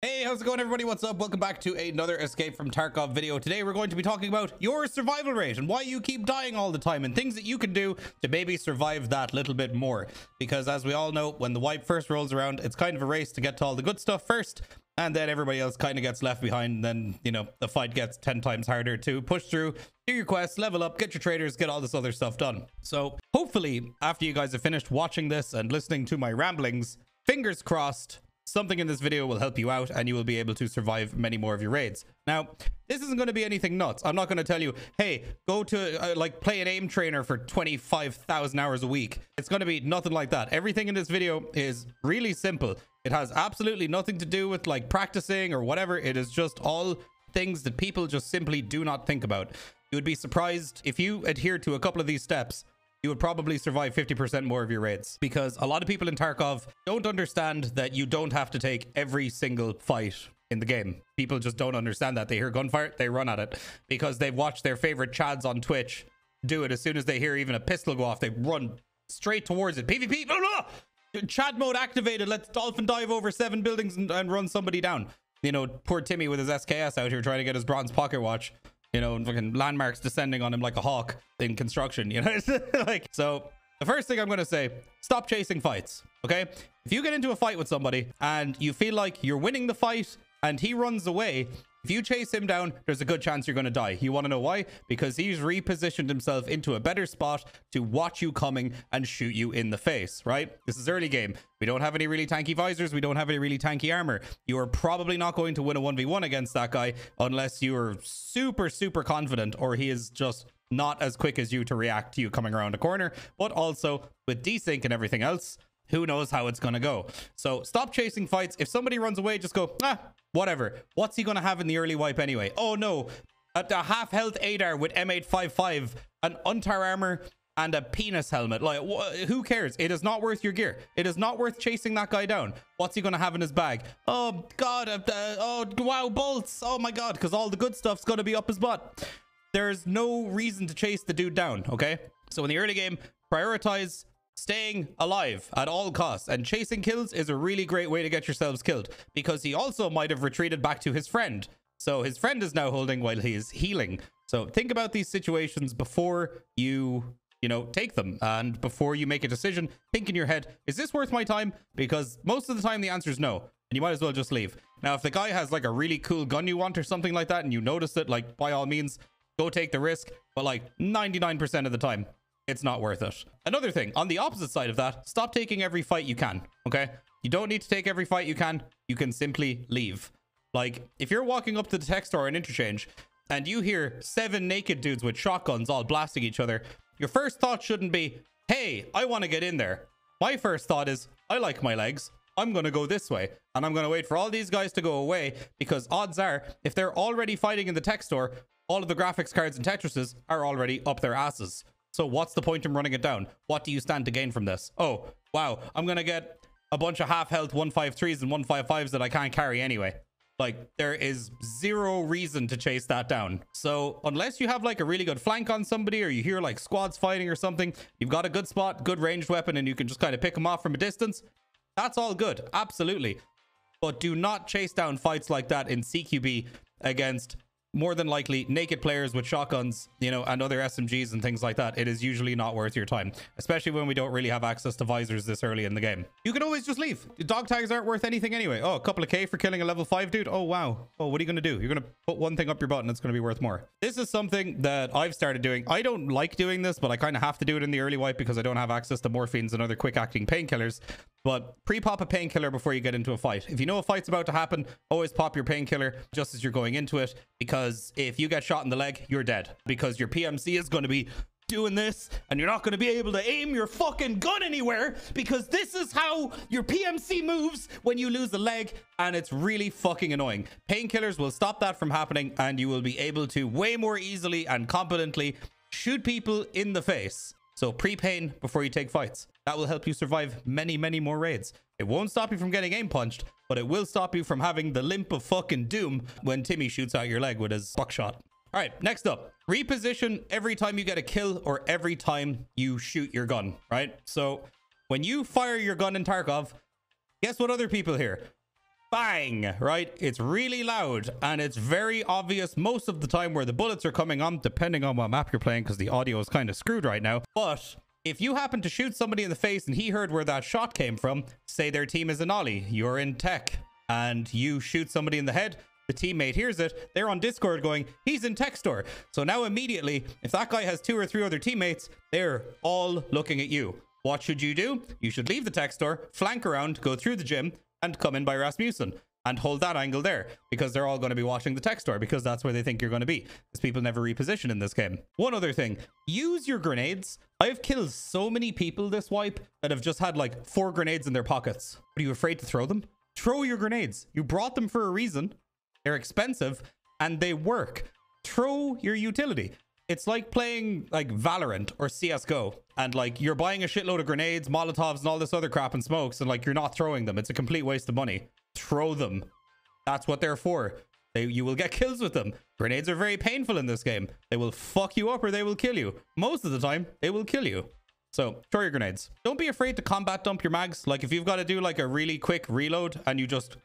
Hey, how's it going, everybody? What's up? Welcome back to another Escape from Tarkov video. Today we're going to be talking about your survival rate and why you keep dying all the time and things that you can do to maybe survive that little bit more. Because as we all know, when the wipe first rolls around, it's kind of a race to get to all the good stuff first, and then everybody else kind of gets left behind. And then, you know, the fight gets 10 times harder to push through, do your quests, level up, get your traders, get all this other stuff done. So hopefully, after you guys have finished watching this and listening to my ramblings, fingers crossed, something in this video will help you out and you will be able to survive many more of your raids. Now, this isn't going to be anything nuts. I'm not going to tell you, hey, go to play an aim trainer for 25,000 hours a week. It's going to be nothing like that. Everything in this video is really simple. It has absolutely nothing to do with like practicing or whatever. It is just all things that people just simply do not think about. You would be surprised if you adhere to a couple of these steps, you would probably survive 50% more of your raids, because a lot of people in Tarkov don't understand that you don't have to take every single fight in the game. People just don't understand that. They hear gunfire, they run at it because they've watched their favorite chads on Twitch do it. As soon as they hear even a pistol go off, they run straight towards it. PvP, blah, blah. Chad mode activated. Let's dolphin dive over 7 buildings and run somebody down. You know, poor Timmy with his SKS out here trying to get his bronze pocket watch. You know, fucking landmarks descending on him like a hawk in construction, you know? Like, so the first thing I'm going to say, stop chasing fights, okay? If you get into a fight with somebody and you feel like you're winning the fight and he runs away, if you chase him down, there's a good chance you're going to die. You want to know why? Because he's repositioned himself into a better spot to watch you coming and shoot you in the face, right? This is early game. We don't have any really tanky visors. We don't have any really tanky armor. You are probably not going to win a 1v1 against that guy unless you are super, super confident, or he is just not as quick as you to react to you coming around a corner. But also with desync and everything else, who knows how it's going to go. So stop chasing fights. If somebody runs away, just go, whatever. What's he going to have in the early wipe anyway? Oh no, a half health ADAR with M855, an untar armor, and a penis helmet. Like, who cares? It is not worth your gear. It is not worth chasing that guy down. What's he going to have in his bag? Oh god, oh wow, bolts. Oh my god, because all the good stuff's going to be up his butt. There's no reason to chase the dude down, okay? So in the early game, prioritize staying alive at all costs, and chasing kills is a really great way to get yourselves killed, because he also might have retreated back to his friend, so his friend is now holding while he is healing. So think about these situations before you take them, and before you make a decision, think in your head, is this worth my time? Because most of the time the answer is no, and you might as well just leave. Now if the guy has like a really cool gun you want or something like that and you notice it, like, by all means go take the risk, but like 99% of the time it's not worth it. Another thing, on the opposite side of that, stop taking every fight you can, okay? You don't need to take every fight you can. You can simply leave. Like, if you're walking up to the tech store and interchange and you hear 7 naked dudes with shotguns all blasting each other, your first thought shouldn't be, hey, I want to get in there. My first thought is, I like my legs. I'm going to go this way, and I'm going to wait for all these guys to go away, because odds are, if they're already fighting in the tech store, all of the graphics cards and Tetrises are already up their asses. So what's the point in running it down? What do you stand to gain from this? Oh, wow, I'm going to get a bunch of half health 153s and 155s that I can't carry anyway. Like, there is zero reason to chase that down. So unless you have like a really good flank on somebody, or you hear like squads fighting or something, you've got a good spot, good ranged weapon, and you can just kind of pick them off from a distance, that's all good. Absolutely. But do not chase down fights like that in CQB against more than likely naked players with shotguns, you know, and other SMGs and things like that. It is usually not worth your time, especially when we don't really have access to visors this early in the game. You can always just leave. Dog tags aren't worth anything anyway. Oh, a couple of K for killing a level 5 dude. Oh, wow. Oh, what are you going to do? You're going to put one thing up your butt and it's going to be worth more. This is something that I've started doing. I don't like doing this, but I kind of have to do it in the early wipe because I don't have access to morphines and other quick acting painkillers. But pre-pop a painkiller before you get into a fight. If you know a fight's about to happen, always pop your painkiller just as you're going into it, because if you get shot in the leg, you're dead, because your PMC is going to be doing this and you're not going to be able to aim your fucking gun anywhere, because this is how your PMC moves when you lose a leg, and it's really fucking annoying. Painkillers will stop that from happening, and you will be able to way more easily and competently shoot people in the face. So pre-pain before you take fights. That will help you survive many, many more raids. It won't stop you from getting aim punched, but it will stop you from having the limp of fucking doom when Timmy shoots out your leg with his buckshot. All right, next up, reposition every time you get a kill or every time you shoot your gun, right? So when you fire your gun in Tarkov, guess what other people hear? bang, right? It's really loud and it's very obvious most of the time where the bullets are coming on, depending on what map you're playing, because the audio is kind of screwed right now. But if you happen to shoot somebody in the face and he heard where that shot came from, say their team is an ollie, you're in tech, and you shoot somebody in the head, the teammate hears it, they're on Discord going, he's in tech store. So now immediately, if that guy has 2 or 3 other teammates, they're all looking at you. What should you do? You should leave the tech store, flank around, go through the gym, and come in by Rasmussen and hold that angle there, because they're all going to be watching the tech store, because that's where they think you're going to be, because people never reposition in this game. One other thing, use your grenades. I've killed so many people this wipe that have just had like 4 grenades in their pockets. Are you afraid to throw them? Throw your grenades. You brought them for a reason. They're expensive and they work. Throw your utility. It's like playing like Valorant or CSGO, and like you're buying a shitload of grenades, Molotovs, and all this other crap and smokes, and like you're not throwing them. It's a complete waste of money. Throw them. That's what they're for. You will get kills with them. Grenades are very painful in this game. They will fuck you up or they will kill you. Most of the time, they will kill you. So throw your grenades. Don't be afraid to combat dump your mags. Like if you've got to do like a really quick reload and you just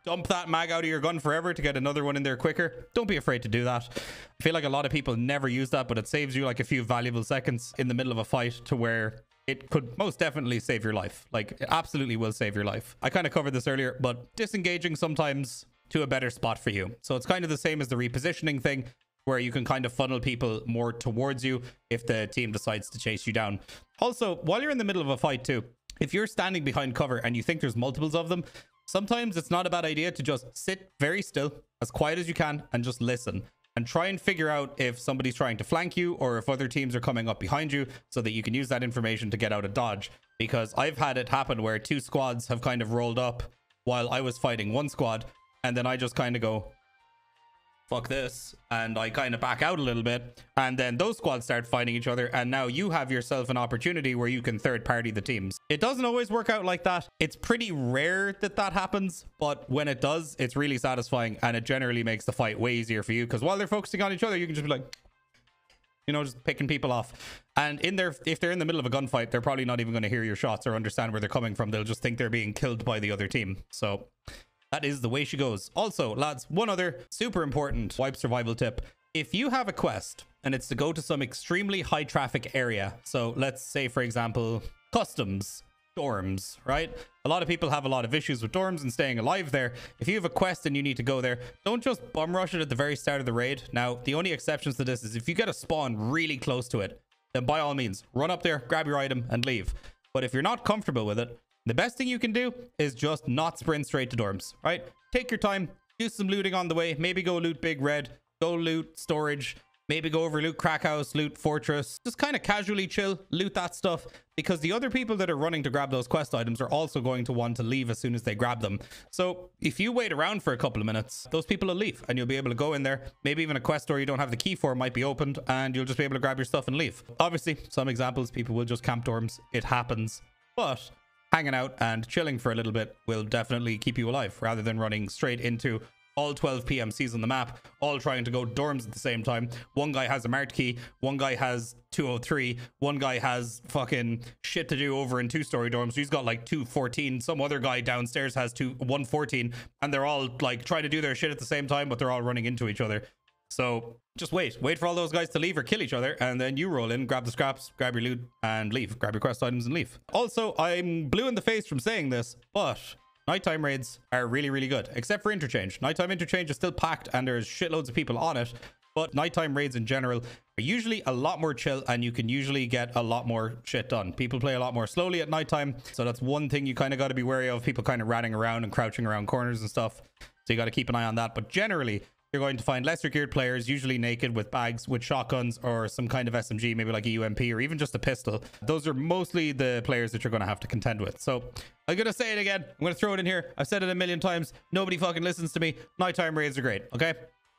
dump that mag out of your gun forever to get another one in there quicker, don't be afraid to do that. I feel like a lot of people never use that, but it saves you like a few valuable seconds in the middle of a fight, to where it could most definitely save your life. Like it absolutely will save your life. I kind of covered this earlier, but disengaging sometimes to a better spot for you. So it's kind of the same as the repositioning thing, where you can kind of funnel people more towards you if the team decides to chase you down. Also, while you're in the middle of a fight too, if you're standing behind cover and you think there's multiples of them, sometimes it's not a bad idea to just sit very still, as quiet as you can, and just listen. And try and figure out if somebody's trying to flank you or if other teams are coming up behind you, so that you can use that information to get out of dodge. Because I've had it happen where 2 squads have kind of rolled up while I was fighting 1 squad, and then I just kind of go, fuck this, and I kind of back out a little bit, and then those squads start fighting each other, and now you have yourself an opportunity where you can third party the teams. It doesn't always work out like that. It's pretty rare that that happens, but when it does, it's really satisfying, and it generally makes the fight way easier for you, because while they're focusing on each other, you can just be like, you know, just picking people off. And in there, if they're in the middle of a gunfight, they're probably not even going to hear your shots or understand where they're coming from. They'll just think they're being killed by the other team. So that is the way she goes. Also, lads, one other super important wipe survival tip. If you have a quest and it's to go to some extremely high traffic area, so let's say, for example, customs, dorms, right? A lot of people have a lot of issues with dorms and staying alive there. If you have a quest and you need to go there, don't just bum rush it at the very start of the raid. Now, the only exceptions to this is if you get a spawn really close to it, then by all means, run up there, grab your item and leave. But if you're not comfortable with it, the best thing you can do is just not sprint straight to dorms, right? Take your time, do some looting on the way, maybe go loot Big Red, go loot storage, maybe go over loot crack house, loot fortress, just kind of casually chill, loot that stuff, because the other people that are running to grab those quest items are also going to want to leave as soon as they grab them. So if you wait around for a couple of minutes, those people will leave and you'll be able to go in there. Maybe even a quest door you don't have the key for might be opened and you'll just be able to grab your stuff and leave. Obviously, some examples, people will just camp dorms. It happens, but hanging out and chilling for a little bit will definitely keep you alive, rather than running straight into all 12 PMCs on the map, all trying to go dorms at the same time. One guy has a marked key, one guy has 203, one guy has fucking shit to do over in 2-story dorms. He's got like 214, some other guy downstairs has 114, and they're all like trying to do their shit at the same time, but they're all running into each other. So just wait for all those guys to leave or kill each other, and then you roll in, grab the scraps, grab your loot and leave, grab your quest items and leave. Also, I'm blue in the face from saying this, but nighttime raids are really, really good, except for interchange. Nighttime interchange is still packed and there's shitloads of people on it, but nighttime raids in general are usually a lot more chill and you can usually get a lot more shit done. People play a lot more slowly at nighttime, so that's one thing you kind of got to be wary of, people kind of ratting around and crouching around corners and stuff, so you got to keep an eye on that. But generally, you're going to find lesser geared players, usually naked with bags, with shotguns or some kind of SMG, maybe like a UMP or even just a pistol. Those are mostly the players that you're going to have to contend with. So I'm going to say it again. I'm going to throw it in here. I've said it a million times. Nobody fucking listens to me. Nighttime raids are great. Okay,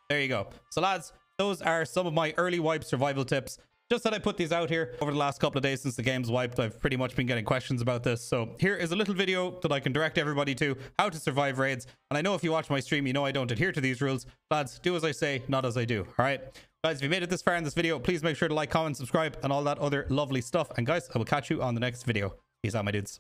there you go. So lads, those are some of my early wipe survival tips. Just that I put these out here over the last couple of days since the game's wiped. I've pretty much been getting questions about this. So here is a little video that I can direct everybody to, how to survive raids. And I know if you watch my stream, you know I don't adhere to these rules. Lads, do as I say, not as I do. All right. Guys, if you made it this far in this video, please make sure to like, comment, subscribe, and all that other lovely stuff. And guys, I will catch you on the next video. Peace out, my dudes.